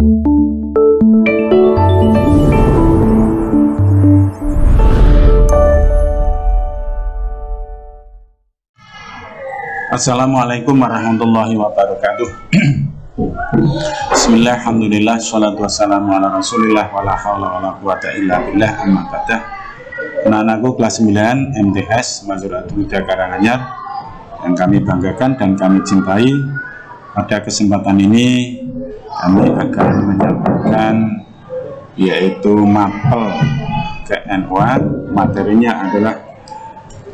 Assalamualaikum warahmatullahi wabarakatuh. Bismillah, alhamdulillah, sholatu wassalamu ala rasulillah, wala hawla wala quwata illa billah, amma ba'dah. Anak-anakku kelas 9 MTS Mazuratul Huda Karanganyar yang kami banggakan dan kami cintai, pada kesempatan ini kami akan menyampaikan yaitu mapel ke-NU. Materinya adalah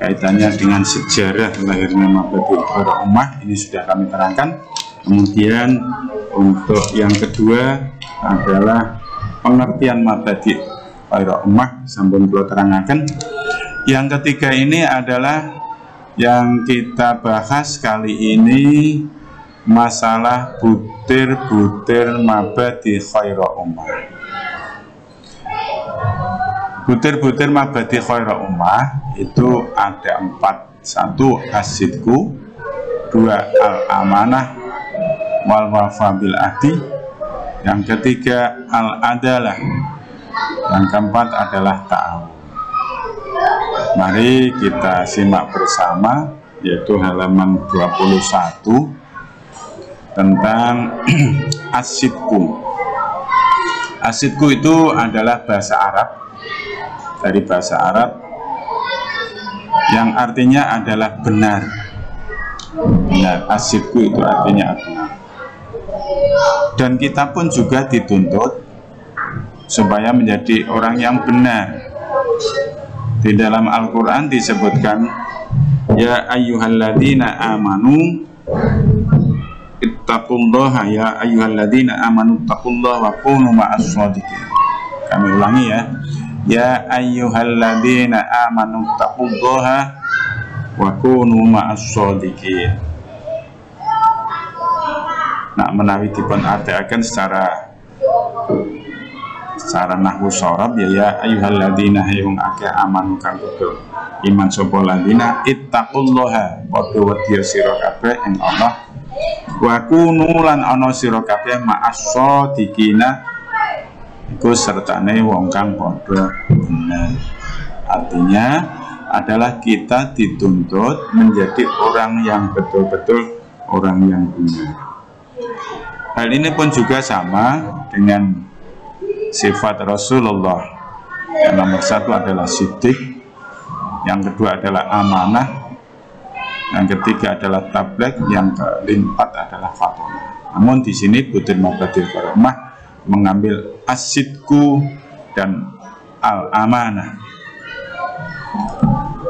kaitannya dengan sejarah lahirnya Mabadi Khairul Ummah. Ini sudah kami terangkan. Kemudian untuk yang kedua adalah pengertian Mabadi Khairul Ummah, sampun kula terangaken. Yang ketiga ini adalah yang kita bahas kali ini, masalah butir-butir Mabadi Khairul Ummah. Butir-butir Mabadi Khairul Ummah itu ada 4. 1. As-sidqu, 2. Al-amanah wal wafa bil ahdi, yang ketiga al-adalah, yang keempat adalah ta'awun. Mari kita simak bersama, yaitu halaman 21 tentang as-sidqu. As-sidqu itu adalah bahasa Arab, dari bahasa Arab yang artinya adalah benar. Benar, as-sidqu itu artinya benar. Dan kita pun juga dituntut supaya menjadi orang yang benar. Di dalam Al-Quran disebutkan, ya ayyuhalladzina amanu ittaqullaha, ya ayyuhalladzina amanu ittaqullaha wa kunu ma'as shodiqin. Kami ulangi ya. Ya ayyuhalladzina amanu taqullaha wa kunu ma'as shodiqin. Nah, menawi dipun artikaken secara nahwu sharab, ya ayyuhalladzina hayung akeh amanu kang kudu iman sapa ladina ittaqullaha, padha wedya sira kabeh ing Allah, wa kunu lan ana sira kabeh ma'as shodiqina, iku sertane wong kang padha bener. Artinya adalah kita dituntut menjadi orang yang betul-betul orang yang benar. Hal ini pun juga sama dengan sifat Rasulullah. Yang nomor 1 adalah siddiq, yang kedua adalah amanah, yang ketiga adalah tabligh, yang keempat adalah fatonah. Namun di sini butir Mabadi Khairul Ummah mengambil as-sidqu dan al-amanah.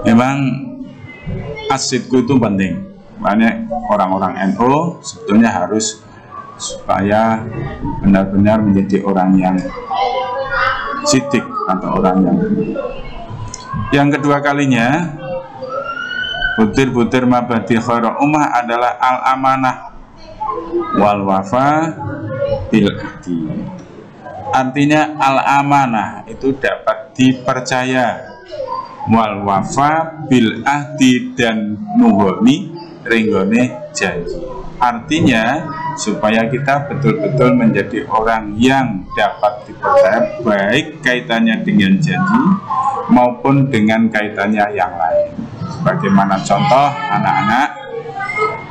Memang as-sidqu itu penting. Makanya orang-orang NU sebetulnya harus supaya benar-benar menjadi orang yang siddiq atau orang yang benar. Yang kedua kalinya butir-butir Mabadi Khairul Ummah adalah al-amanah wal wafa bil ahdi. Artinya al-amanah itu dapat dipercaya, wal wafa bil ahdi dan nuhoni ringgone janji. Artinya supaya kita betul-betul menjadi orang yang dapat dipercaya, baik kaitannya dengan janji maupun dengan kaitannya yang lain. Sebagaimana contoh, anak-anak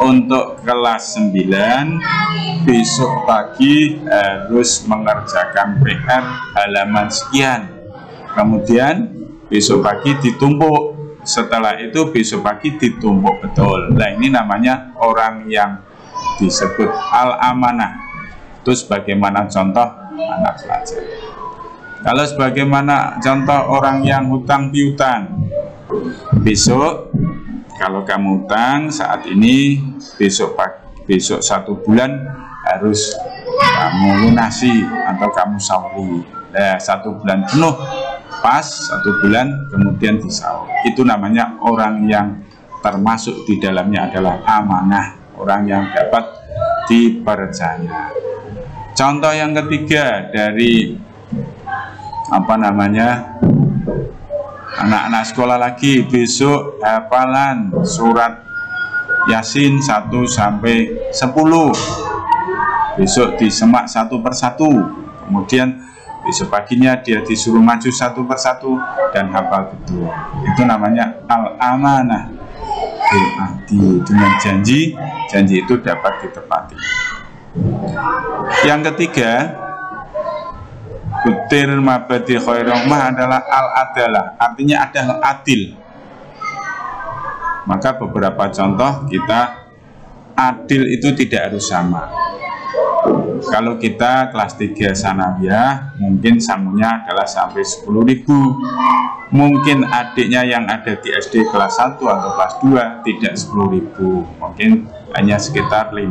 untuk kelas 9 besok pagi harus mengerjakan PR halaman sekian, kemudian besok pagi ditumpuk, setelah itu besok pagi ditumpuk betul. Nah, ini namanya orang yang disebut al-amanah. Itu sebagaimana contoh anak pelajar. Kalau sebagaimana contoh orang yang hutang piutang, besok kalau kamu hutang saat ini, besok 1 bulan harus kamu lunasi atau kamu sauri. Nah, 1 bulan penuh pas, 1 bulan kemudian disaur. Itu namanya orang yang termasuk di dalamnya adalah amanah, orang yang dapat dipercaya. Contoh yang ketiga dari anak-anak sekolah lagi, besok hafalan surat Yasin 1 sampai 10. besok disemak satu persatu, kemudian besok paginya dia disuruh maju satu persatu dan hafal betul. Itu namanya al-amanah bil ahdi, dengan janji itu dapat ditepati. Yang ketiga, butir mabadi khairul ummah adalah al-adalah, artinya adalah adil. Maka beberapa contoh kita, adil itu tidak harus sama. Kalau kita kelas 3 sanawiyah, mungkin sangunya adalah sampai 10.000. Mungkin adiknya yang ada di SD kelas 1 atau kelas 2 tidak 10.000, mungkin hanya sekitar 5.000.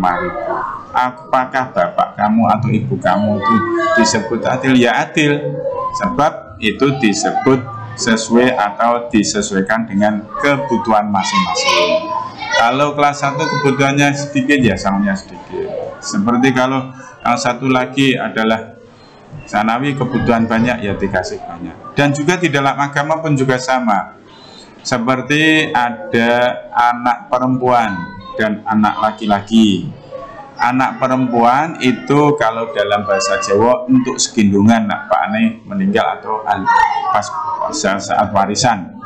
Apakah bapak kamu atau ibu kamu itu disebut adil? Ya adil, sebab itu disebut sesuai atau disesuaikan dengan kebutuhan masing-masing. Kalau kelas 1 kebutuhannya sedikit, ya sangunya sedikit. Seperti kalau yang satu lagi adalah sanawi, kebutuhan banyak, ya dikasih banyak. Dan juga di dalam agama pun juga sama. Seperti ada anak perempuan dan anak laki-laki. Anak perempuan itu kalau dalam bahasa Jawa untuk segindungan, nak Pak Ane meninggal atau pas saat warisan.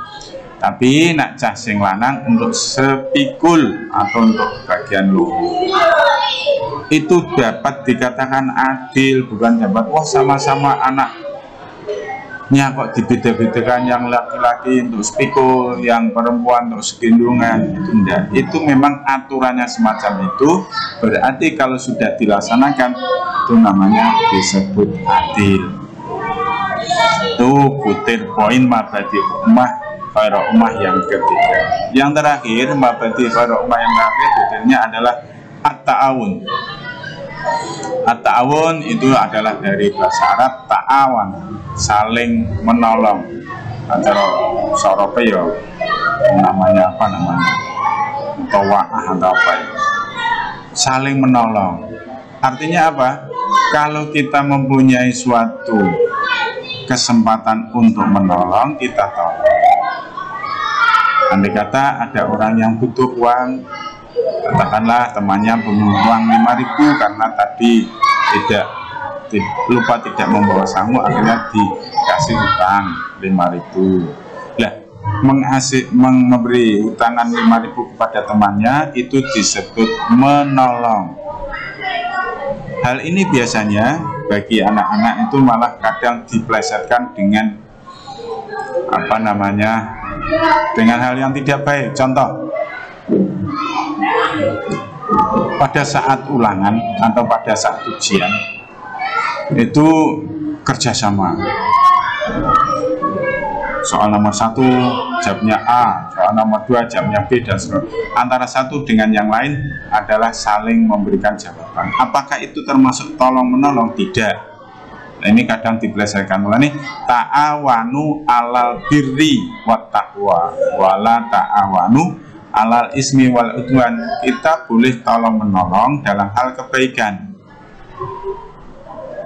Tapi nak cah sing lanang untuk sepikul atau untuk bagian luhur. Itu dapat dikatakan adil, bukan dapat wah sama-sama anaknya kok dibeda-bedakan, yang laki-laki untuk spikul, yang perempuan untuk segindungan. Itu enggak. Itu memang aturannya semacam itu. Berarti kalau sudah dilaksanakan itu namanya disebut adil. Itu butir poin mabadi ummah khairul ummah yang ketiga. Yang terakhir, mabadi khairul ummah yang terakhir butirnya adalah at-ta'awun. At-ta'awun itu adalah dari bahasa Arab ta'awan, saling menolong. Antara sorope ya namanya apa namanya? Tawa'ah atau apa ya? Saling menolong. Artinya apa? Kalau kita mempunyai suatu kesempatan untuk menolong, kita tolong. Andai kata ada orang yang butuh uang, katakanlah temannya punya uang 5.000 karena tadi lupa tidak membawa sangu, akhirnya dikasih utang 5.000. Lah, memberi utangan 5.000 kepada temannya itu disebut menolong. Hal ini biasanya bagi anak-anak itu malah kadang diplesetkan dengan apa namanya, dengan hal yang tidak baik. Contoh, pada saat ulangan atau pada saat ujian itu kerjasama. Soal nomor 1 jawabnya A, soal nomor 2 jawabnya B, dan antara satu dengan yang lain adalah saling memberikan jawaban. Apakah itu termasuk tolong menolong? Tidak. Nah, ini kadang dipelesetkan. Mulai ta'awanu alal birri wat taqwa wala ta'awanu alal ismi wal udwan. Kita boleh tolong menolong dalam hal kebaikan,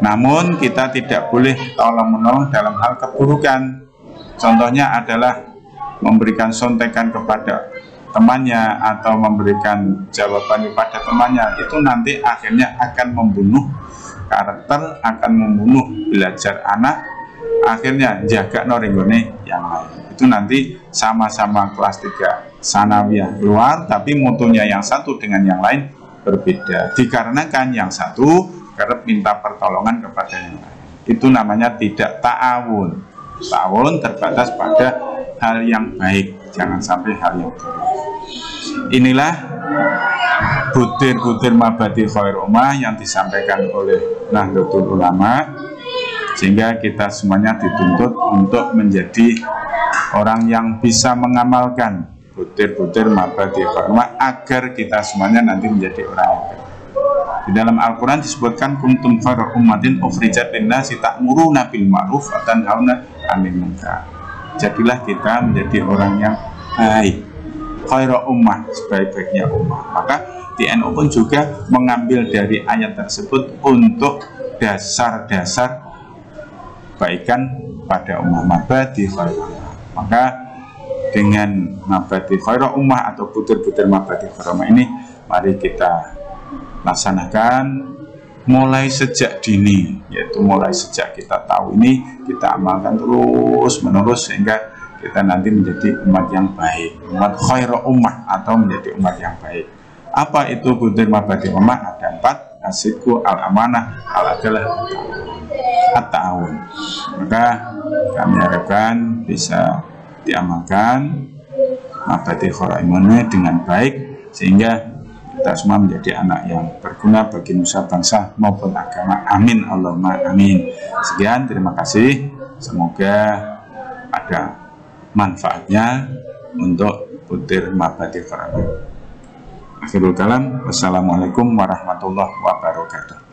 namun kita tidak boleh tolong menolong dalam hal keburukan. Contohnya adalah memberikan sontekan kepada temannya atau memberikan jawaban kepada temannya. Itu nanti akhirnya akan membunuh karakter, akan membunuh belajar anak, akhirnya jaga noringgone yang lain. Itu nanti sama-sama kelas 3 sanawiyah keluar, tapi mutunya yang satu dengan yang lain berbeda. Dikarenakan yang satu kerap minta pertolongan kepada yang lain. Itu namanya tidak ta'awun. Ta'awun terbatas pada hal yang baik, jangan sampai hal yang buruk. Inilah butir-butir mabadi khairul ummah yang disampaikan oleh Nahdlatul Ulama, sehingga kita semuanya dituntut untuk menjadi orang yang bisa mengamalkan butir-butir mabadi khairul ummah agar kita semuanya nanti menjadi orang yang baik. Di dalam Al-Quran disebutkan kuntum khairu ummatin ukhrijat linnasi ta'muruna bil ma'ruf wa tanhauna 'anil munkar. Jadilah kita menjadi orang yang baik, khairu ummah, sebaik-baiknya ummah. Maka di NU pun juga mengambil dari ayat tersebut untuk dasar-dasar kebaikan pada ummah mabadi khairu ummah. Maka dengan mabadi khairu ummah atau butir-butir mabadi khairu ummah ini, mari kita laksanakan mulai sejak dini, yaitu mulai sejak kita tahu ini kita amalkan terus menerus sehingga kita nanti menjadi umat yang baik, umat khairu ummah atau menjadi umat yang baik. Apa itu butir mabadi ummah? Ada 4, asidku, al-amanah, al-adalah, at-ta'awun. Maka kami harapkan bisa diamalkan mabadi khairu dengan baik sehingga kita semua menjadi anak yang berguna bagi nusa bangsa maupun agama. Amin Allahumma amin. Sekian, terima kasih. Semoga ada manfaatnya untuk butir mabadi khairu. Akhirul kalam, wassalamualaikum warahmatullahi wabarakatuh.